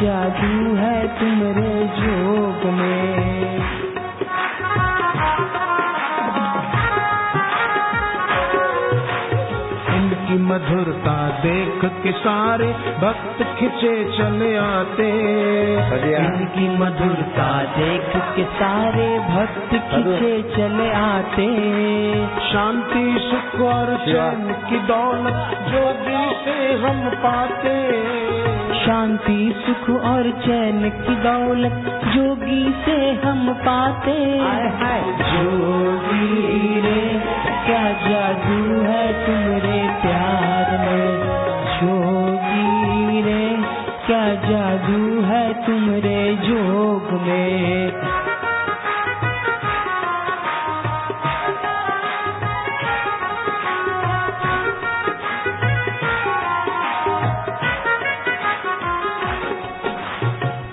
जादू है तुम्हारे जोग में। इनकी मधुरता देख के सारे भक्त खिंचे चले आते। इनकी मधुरता देख के सारे भक्त खिंचे चले आते। शांति सुख और चैन की दौलत जोगी से हम पाते। शांति सुख और चैन की दौलत जोगी से हम पाते। जोगी रे क्या जादू है तुम्हारे प्यार में। जोगी रे क्या जादू है तुम्हारे जोग में।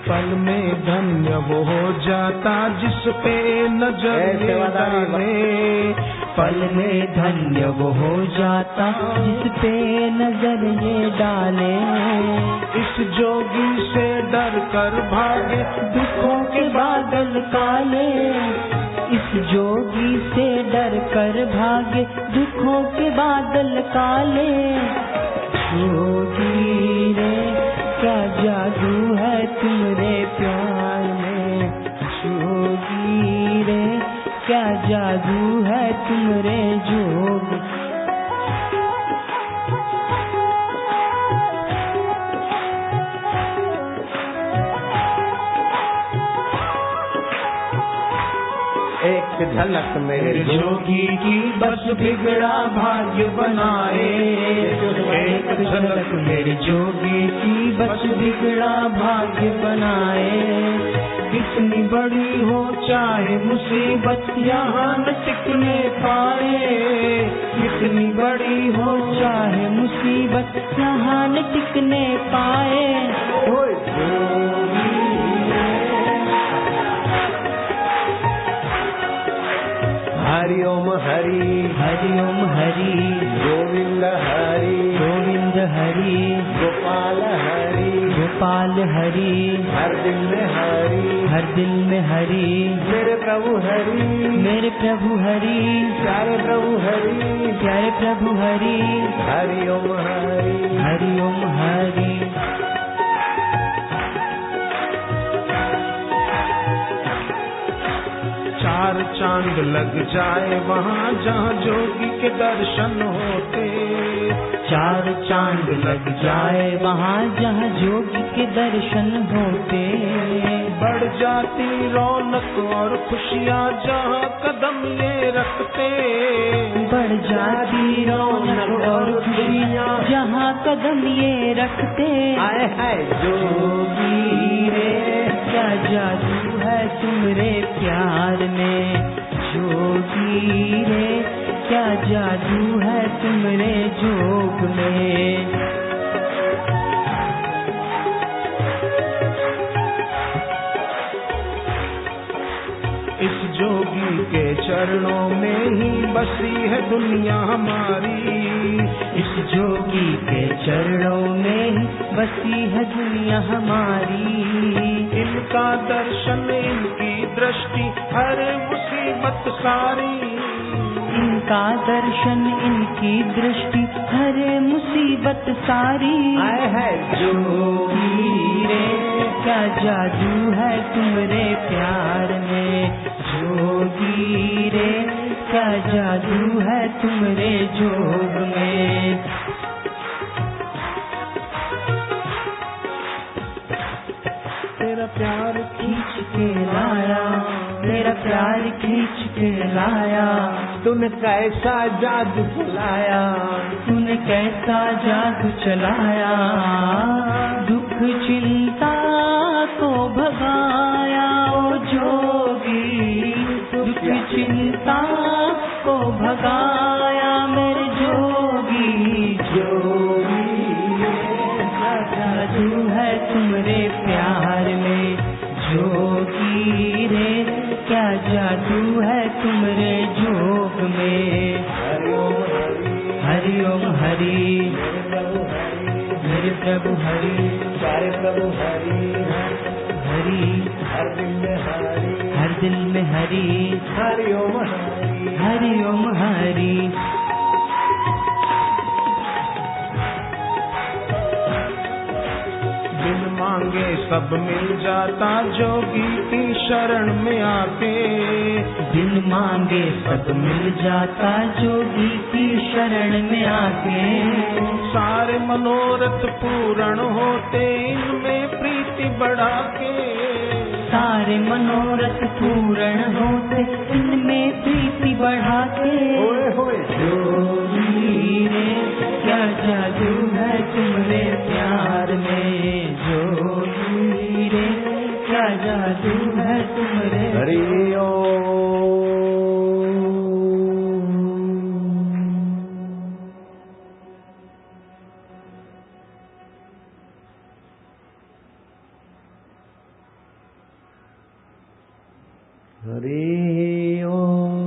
पल में धन्य वो हो जाता जिस पे नजर डाले। पल में धन्य वो हो जाता जिस पे नजर ये डाले। इस जोगी से डर कर भागे दुखों के बादल काले। इस जोगी से डर कर भागे दुखों के बादल काले। जोगी रे क्या जादू है तुम्हारे प्यार में। जोगी रे क्या जादू है तुम्हारे जोग। एक झलक मेरे जोगी की बस बिगड़ा भाग्य बनाए। एक झलक मेरे जोगी की बस बिगड़ा भाग्य बनाए। कितनी बड़ी हो चाहे मुसीबत यहाँ न टिकने पाए। कितनी बड़ी हो चाहे मुसीबत यहाँ न टिकने पाए। हरि ओम हरि हरि ओम हरि गोविंद हरि गोविंद हरि गोपाल हरि गोपाल हरि हर दिल में हरि हर दिल में हरि मेरे प्रभु हरि मेरे प्रभु हरि प्यारे प्रभु हरि प्यारे प्रभु हरि हरि ओम हरि हरि ओम हरि। चार चांद लग जाए वहाँ जहाँ जोगी के दर्शन होते। चार चांद लग जाए वहाँ जहाँ जोगी के दर्शन होते। बढ़ जाती रौनक और खुशियाँ जहाँ कदम ये रखते। बढ़ जाती रौनक और खुशियाँ जहाँ कदम ये रखते। आए है जोगी रे क्या जादू है तुम्हारे प्यार में। जोगी रे क्या जादू है तुम्हारे जोग में। इस जोगी के चरणों में ही बसी है दुनिया हमारी। इस जोगी के चरणों में ही बसी है दुनिया हमारी। इनका दर्शन इनकी दृष्टि हर मुसीबत सारी। इनका दर्शन इनकी दृष्टि हर मुसीबत सारी। आए है जोगी रे क्या जादू है तुम्हारे प्यार में। जोगी रे क्या जादू है तुम्हारे जोग में। तेरा प्यार खींच के लाया तेरा प्यार खींच के लाया। तूने कैसा जादू चलाया तूने कैसा जादू चलाया। दुख चिंता को भगाया ओ जोगी। दुख चिंता को भगाया मेरे जोगी। जोगी क्या जादू है तुम्हारे प्यार में। जोगी रे क्या जादू है तुम्हारे जोग में। हरि ओम हरि हरि ओम हरि प्यारे प्रभु हरि, प्यारे प्रभु हरि, हरि हर दिल में हरि, हर दिल में हरि, हरि ओम हरि, हरि ओम हरि। बिन मांगे सब मिल जाता जोगी की शरण में आके, बिन मांगे सब मिल जाता जोगी की शरण में आके। सारे मनोरथ पूर्ण होते इनमें प्रीति बढ़ा के, सारे मनोरथ पूर्ण होते इनमें प्रीति बढ़ा के। होए होए जोगी रे क्या जादू है तुम्हारे प्यार में, जोगी रे क्या जादू है तुम्हारे। हरि ओम। हरि ओम।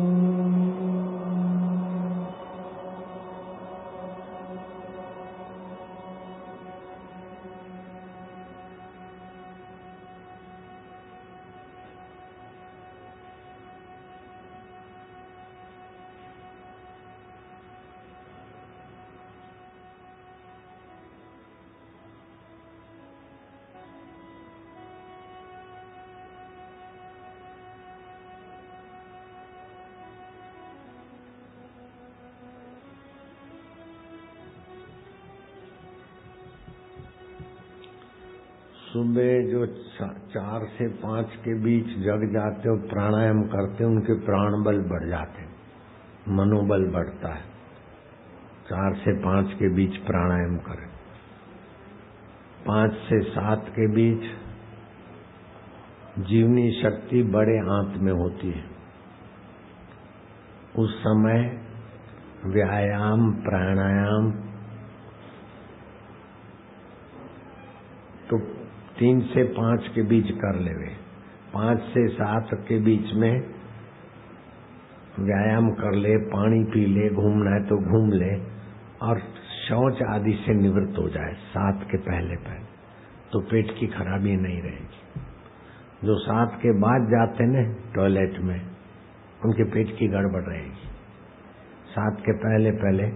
सुबह जो 4 से 5 के बीच जग जाते हो, प्राणायाम करते हो, उनके प्राण बल बढ़ जाते, मनोबल बढ़ता है। 4 से 5 के बीच प्राणायाम करें। 5 से 7 के बीच जीवनी शक्ति बड़े आंत में होती है। उस समय व्यायाम प्राणायाम तो 3 से 5 के बीच कर लेवे। 5 से 7 के बीच में व्यायाम कर ले, पानी पी ले, घूमना है तो घूम ले और शौच आदि से निवृत्त हो जाए 7 के पहले तो पेट की खराबी नहीं रहेगी। जो 7 के बाद जाते न टॉयलेट में, उनके पेट की गड़बड़ रहेगी। 7 के पहले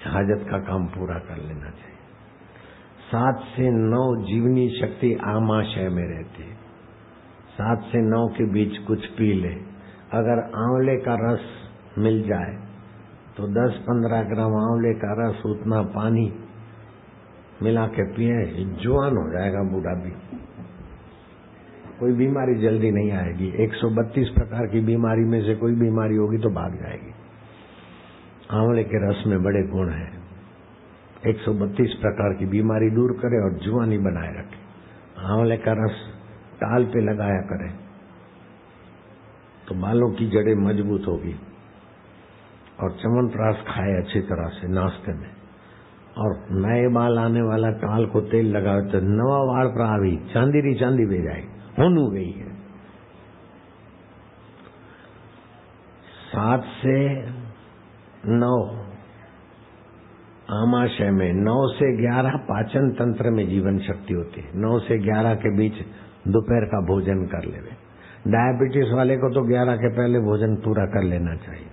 हाजत का काम पूरा कर लेना चाहिए। 7 से 9 जीवनी शक्ति आमाशय में रहती है। 7 से 9 के बीच कुछ पी ले। अगर आंवले का रस मिल जाए तो 10-15 ग्राम आंवले का रस, उतना पानी मिला के पिए, जवान हो जाएगा बूढ़ा भी। कोई बीमारी जल्दी नहीं आएगी। 132 प्रकार की बीमारी में से कोई बीमारी होगी तो भाग जाएगी। आंवले के रस में बड़े गुण हैं। 132 प्रकार की बीमारी दूर करे और जुआनी बनाए रखे। आंवले का रस टाल पे लगाया करें तो बालों की जड़ें मजबूत होगी। और च्यवनप्राश खाए अच्छी तरह से नाश्ते में। और नए बाल आने वाला टाल को तेल लगाओ तो नवा वाल पर आवी चांदी चांदी बे जाए होनू गई है। 7 से 9 आमाशय में, 9 से 11 पाचन तंत्र में जीवन शक्ति होती है। 9 से 11 के बीच दोपहर का भोजन कर लेवे। डायबिटीज वाले को तो 11 के पहले भोजन पूरा कर लेना चाहिए।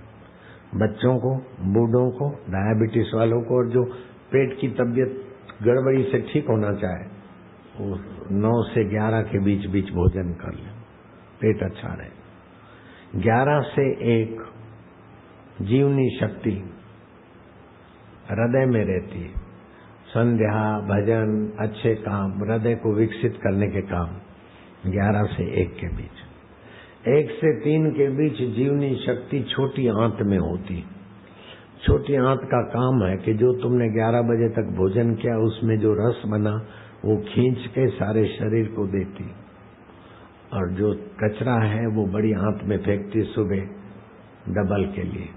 बच्चों को, बूढ़ों को, डायबिटीज वालों को, और जो पेट की तबीयत गड़बड़ी से ठीक होना चाहे वो 9 से 11 के बीच भोजन कर ले, पेट अच्छा रहे। 11 से 1 जीवनी शक्ति हृदय में रहती है। संध्या, भजन, अच्छे काम, हृदय को विकसित करने के काम 11 से 1 के बीच। 1 से 3 के बीच जीवनी शक्ति छोटी आंत में होती। छोटी आंत का काम है कि जो तुमने 11 बजे तक भोजन किया उसमें जो रस बना वो खींच के सारे शरीर को देती, और जो कचरा है वो बड़ी आंत में फेंकती सुबह डबल के लिए।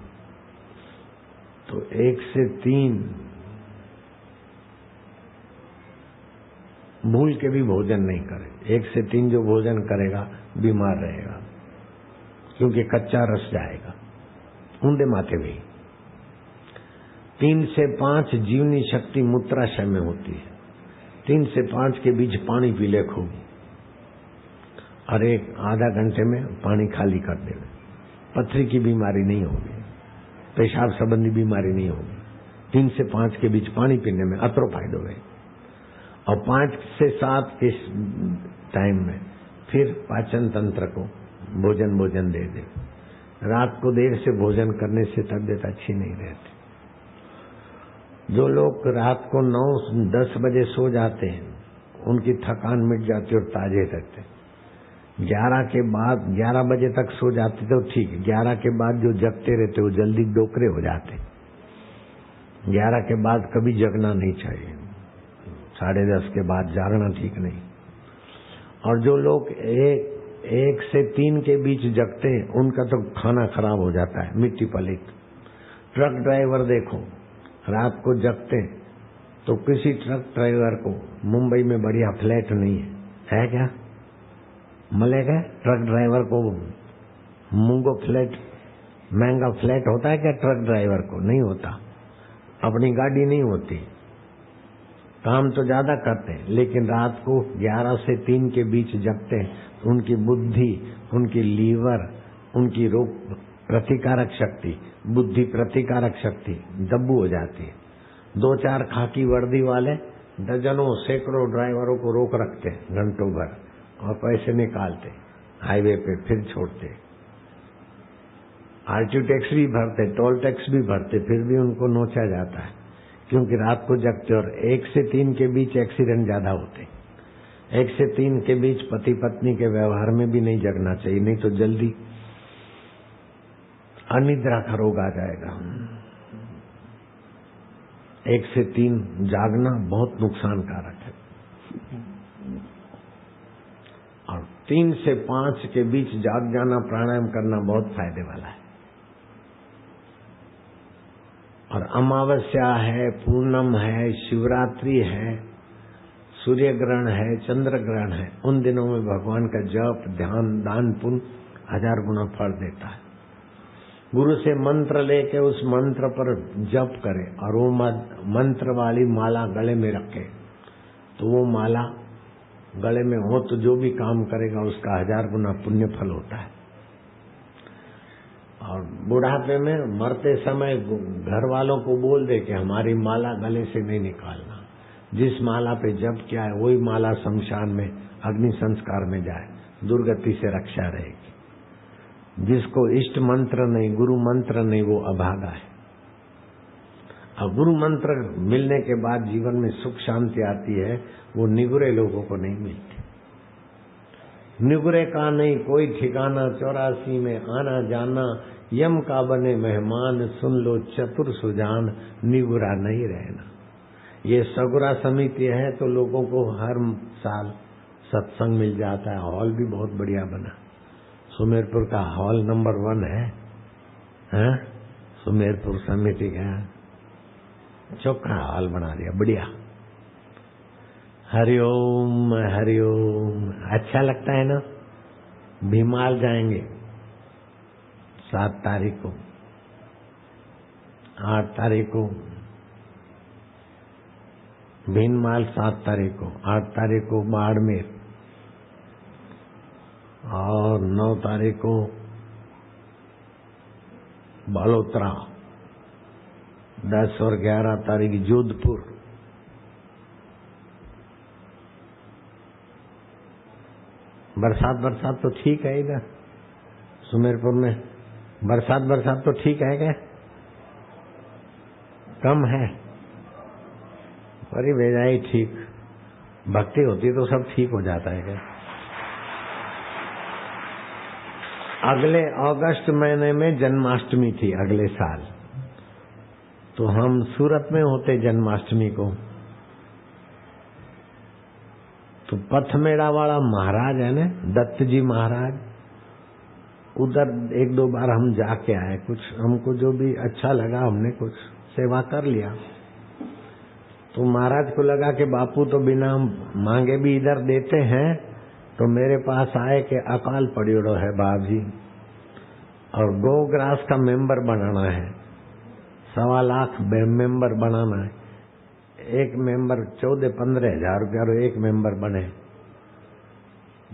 तो 1 से 3 भूल के भी भोजन नहीं करे। 1 से 3 जो भोजन करेगा बीमार रहेगा, क्योंकि कच्चा रस जाएगा ऊंधे माथे में। 3 से 5 जीवनी शक्ति मूत्राशय में होती है। 3 से 5 के बीच पानी पी ले खूब, और एक आधा घंटे में पानी खाली कर दे। पथरी की बीमारी नहीं होगी, पेशाब संबंधी बीमारी नहीं होगी। 3 से 5 के बीच पानी पीने में अतरो फायदो है। और 5 से 7 के टाइम में फिर पाचन तंत्र को भोजन दे दे। रात को देर से भोजन करने से तबीयत अच्छी नहीं रहती। जो लोग रात को 9-10 बजे सो जाते हैं, उनकी थकान मिट जाती है और ताजे रहते हैं। 11 के बाद 11 बजे तक सो जाते तो ठीक, 11 के बाद जो जगते रहते वो जल्दी डोकरे हो जाते। 11 के बाद कभी जगना नहीं चाहिए, 10:30 के बाद जागना ठीक नहीं। और जो लोग 1 से 3 के बीच जगते हैं, उनका तो खाना खराब हो जाता है, मिट्टी पलित। ट्रक ड्राइवर देखो, रात को जगते तो किसी ट्रक ड्राइवर को मुंबई में बढ़िया फ्लैट नहीं है क्या? मिलेगा ट्रक ड्राइवर को मूंगो फ्लैट, महंगा फ्लैट होता है क्या ट्रक ड्राइवर को? नहीं होता। अपनी गाड़ी नहीं होती, काम तो ज्यादा करते हैं, लेकिन रात को 11 से 3 के बीच जगते हैं। उनकी बुद्धि, उनकी लीवर, उनकी रोग प्रतिकारक शक्ति, बुद्धि प्रतिकारक शक्ति दब्बू हो जाती है। 2-4 खाकी वर्दी वाले दर्जनों सैकड़ों ड्राइवरों को रोक रखते हैं घंटों भर, और पैसे निकालते, हाईवे पे फिर छोड़ते। आरटीओ टैक्स भी भरते, टोल टैक्स भी भरते, फिर भी उनको नोचा जाता है, क्योंकि रात को जगते। और 1 से 3 के बीच एक्सीडेंट ज्यादा होते। 1 से 3 के बीच पति पत्नी के व्यवहार में भी नहीं जगना चाहिए, नहीं तो जल्दी अनिद्रा का रोग आ जाएगा। 1 से 3 जागना बहुत नुकसानकारक है। और 3 से 5 के बीच जाग जाना, प्राणायाम करना बहुत फायदे वाला है। और अमावस्या है, पूर्णम है, शिवरात्रि है, सूर्य ग्रहण है, चंद्र ग्रहण है, उन दिनों में भगवान का जप, ध्यान, दान, पुण्य 1000 गुना फल देता है। गुरु से मंत्र लेके उस मंत्र पर जप करे, और वो मंत्र वाली माला गले में रखे, तो वो माला गले में हो तो जो भी काम करेगा उसका 1000 गुना पुण्य फल होता है। और बुढ़ापे में मरते समय घर वालों को बोल दे कि हमारी माला गले से नहीं निकालना। जिस माला पे जप किया है वही माला शमशान में अग्नि संस्कार में जाए, दुर्गति से रक्षा रहेगी। जिसको इष्ट मंत्र नहीं, गुरु मंत्र नहीं, वो अभागा है। और गुरु मंत्र मिलने के बाद जीवन में सुख शांति आती है, वो निगुरे लोगों को नहीं मिलती। निगुरे का नहीं कोई ठिकाना, 84 में आना जाना, यम का बने मेहमान, सुन लो चतुर सुजान, निगुरा नहीं रहना। ये सगुरा समिति है तो लोगों को हर साल सत्संग मिल जाता है। हॉल भी बहुत बढ़िया बना, सुमेरपुर का हॉल नंबर 1 है। सुमेरपुर समिति का चौका हॉल बना दिया, बढ़िया। हरिओम हरिओम, अच्छा लगता है ना। भीमाल जाएंगे 7 तारीख को, 8 तारीख को भीनमाल, 7 तारीख को, 8 तारीख को बाड़मेर, और 9 तारीख को बालोतरा, 10 और 11 तारीख जोधपुर। बरसात तो ठीक है इधर सुमेरपुर में, बरसात तो ठीक है क्या? कम है, पर बेजाई ठीक। भक्ति होती तो सब ठीक हो जाता है क्या? अगले अगस्त महीने में जन्माष्टमी थी अगले साल, तो हम सूरत में होते जन्माष्टमी को। तो पथमेड़ा वाला महाराज है ना, दत्त जी महाराज, उधर 1-2 बार हम जाके आए। कुछ हमको जो भी अच्छा लगा हमने कुछ सेवा कर लिया। तो महाराज को लगा कि बापू तो बिना मांगे भी इधर देते हैं, तो मेरे पास आए कि अकाल पड़ियोड़ो है बाप जी, और गो ग्रास का मेंबर बनाना है, 1.25 लाख मेंबर बनाना है। एक मेंबर 14-15 हजार रुपया और एक मेंबर बने।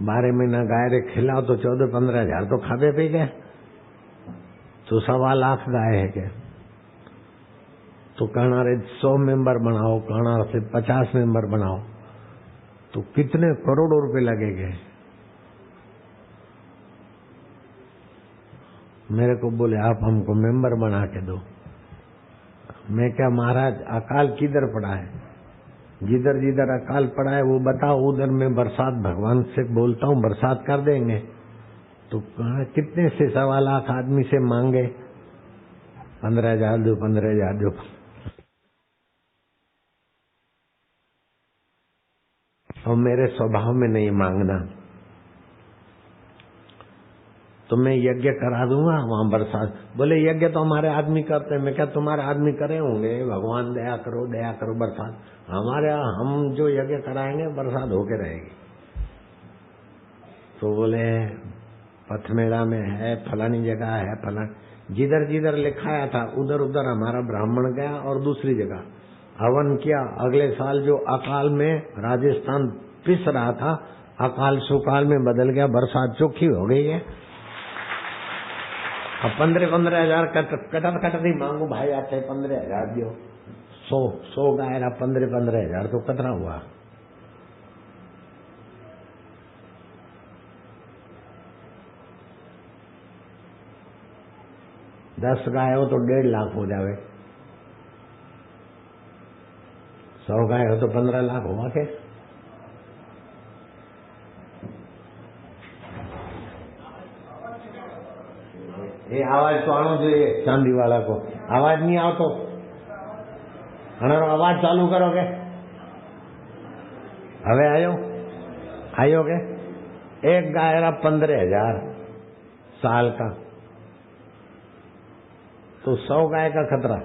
12 महीना गाय रे खिलाओ तो 14-15 हजार तो खावे पी गए, तो 1.25 लाख गाय है क्या? तो कहना रे 100 मेंबर बनाओ, कहना से 50 मेंबर बनाओ, तो कितने करोड़ों रुपए लगेंगे। मेरे को बोले आप हमको मेंबर बना के दो। मैं क्या महाराज अकाल किधर पड़ा है? जिधर जिधर अकाल पड़ा है वो बताओ, उधर मैं बरसात भगवान से बोलता हूँ बरसात कर देंगे। तो कितने से 1.25 लाख आदमी से मांगे, 15,000 दो, 15,000 दो। और मेरे स्वभाव में नहीं मांगना, तो मैं यज्ञ करा दूंगा वहां बरसात। बोले यज्ञ तो हमारे आदमी करते हैं। मैं क्या तुम्हारे आदमी करे होंगे? भगवान दया करो बरसात। हमारे हम जो यज्ञ कराएंगे बरसात होके रहेगी। तो बोले पथमेड़ा में है, फलानी जगह है, फलानी, जिधर जिधर लिखाया था उधर उधर हमारा ब्राह्मण गया और दूसरी जगह हवन किया। अगले साल जो अकाल में राजस्थान पिस रहा था, अकाल सुकाल में बदल गया, बरसात चोखी हो गई है। अब 15-15 हजार कटर ही मांगू भाई, आते 15 हजार दियो, 100 गाय 15-15 हजार तो कतरा हुआ। दस गाय हो तो 1.5 लाख हो जावे, 100 गाय हो तो 15 लाख हुआ के। ये आवाज तो आना चाहिए चांदी वाला को। आवाज नहीं आओ तो आवाज चालू करोगे। हवे आयो के एक गाय 15,000 साल का, तो 100 गाय का खतरा।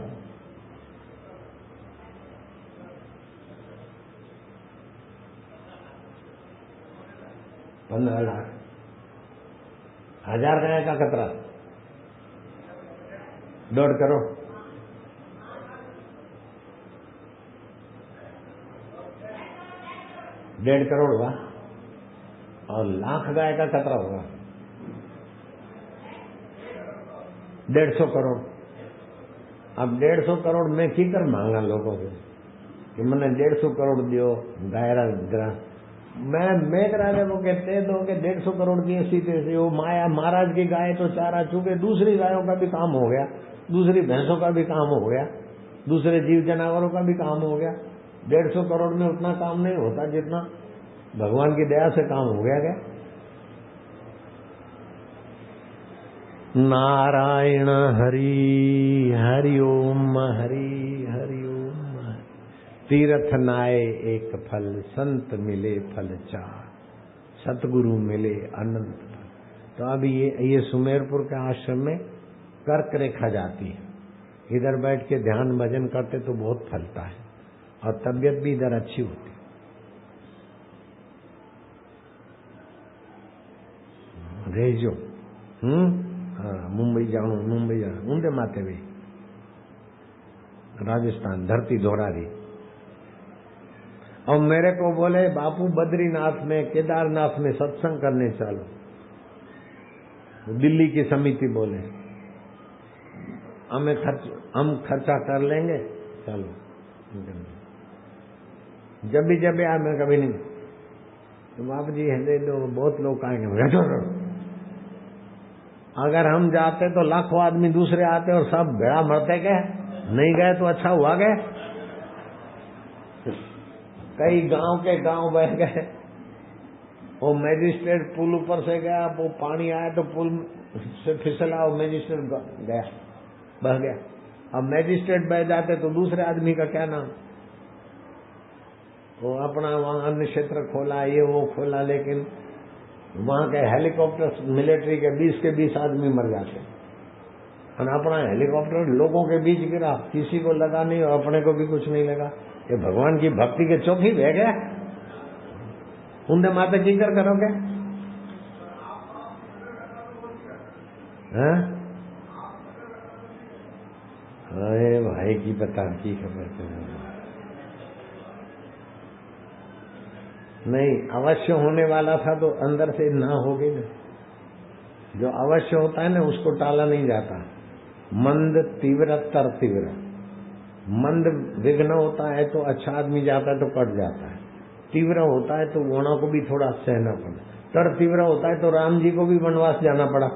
$15 लाख, 1000 गाय का खतरा 1.5 करोड़। $1.5 करोड़ हुआ, और लाख गाय का खतरा होगा 150 करोड़। अब 150 करोड़ मैं किधर मांगा लोगों से कि मैंने 150 करोड़ दियो गायरा ग्रा। मैं करा दे वो कहते दो कि 150 करोड़ की ऐसी तैसी। वो माया महाराज की गाय तो चारा चूके, दूसरी गायों का भी काम हो गया, दूसरी भैंसों का भी काम हो गया, दूसरे जीव जानवरों का भी काम हो गया। 150 करोड़ में उतना काम नहीं होता जितना भगवान की दया से काम हो गया। क्या नारायण हरि हरि ओम, हरि हरि ओम। तीर्थ नाए एक फल, संत मिले फल 4, सतगुरु मिले अनंत फल। तो अभी ये सुमेरपुर के आश्रम में कर्क रेखा जाती है। इधर बैठ के ध्यान भजन करते तो बहुत फलता है और तबीयत भी इधर अच्छी होती है। रेजो मुंबई जाऊं, ऊंधे माथे भी राजस्थान धरती दोहरारी। और मेरे को बोले बापू बद्रीनाथ में, केदारनाथ में सत्संग करने चलो। दिल्ली की समिति बोले हम खर्चा कर लेंगे, चलो। जब भी यार मैं कभी नहीं, तो बाप जी दे दो, बहुत लोग आएंगे। अगर हम जाते तो लाखों आदमी दूसरे आते और सब भेड़ा मरते गए, नहीं गए तो अच्छा हुआ गए। कई गांव के गांव बह गए। वो मैजिस्ट्रेट पुल ऊपर से गया, वो पानी आया तो पुल से फिसला और मैजिस्ट्रेट गया, बह गया। अब मैजिस्ट्रेट बह जाते तो दूसरे आदमी का क्या नाम। वो अपना वहां अन्य क्षेत्र खोला, ये वो खोला, लेकिन वहां के हेलीकॉप्टर मिलिट्री के 20 के 20 आदमी मर जाते। और अपना हेलीकॉप्टर लोगों के बीच गिरा, किसी को लगा नहीं और अपने को भी कुछ नहीं लगा। ये भगवान की भक्ति के चौकी बह गया। उनके माता की कर करोगे? अरे भाई की पता की खबर नहीं, अवश्य होने वाला था तो अंदर से ना हो गई ना। जो अवश्य होता है ना उसको टाला नहीं जाता। मंद तीव्र तर तीव्र, मंद विघ्न होता है तो अच्छा आदमी जाता है तो कट जाता है, तीव्र होता है तो गुणों को भी थोड़ा सहना पड़ा, तर तीव्र होता है तो राम जी को भी वनवास जाना पड़ा,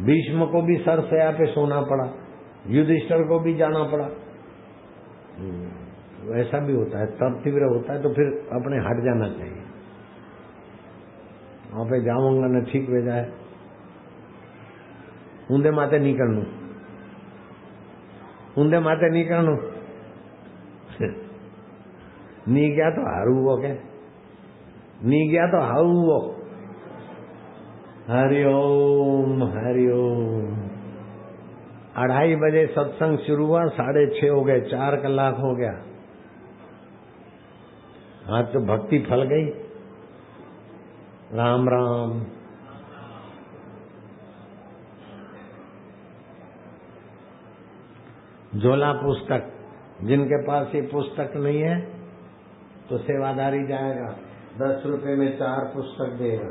भीष्म को भी सरसया पे सोना पड़ा, युधिष्ठिर को भी जाना पड़ा। वैसा भी होता है, तर तीव्र होता है तो फिर अपने हट जाना चाहिए। वहां पे जाऊंगा न ठीक हो जाए, ऊंधे माथे नहीं करनू, ऊंधे माथे नहीं करनू। नी गया तो हारू वो, क्या नी गया तो हारू वो। हरिओम हरिओम। 2:30 बजे सत्संग शुरू हुआ, 6:30 हो गए, 4 कलाक हो गया। आज तो भक्ति फल गई। राम राम। झोला पुस्तक, जिनके पास ये पुस्तक नहीं है तो सेवादारी जाएगा, 10 रुपए में 4 पुस्तक देगा।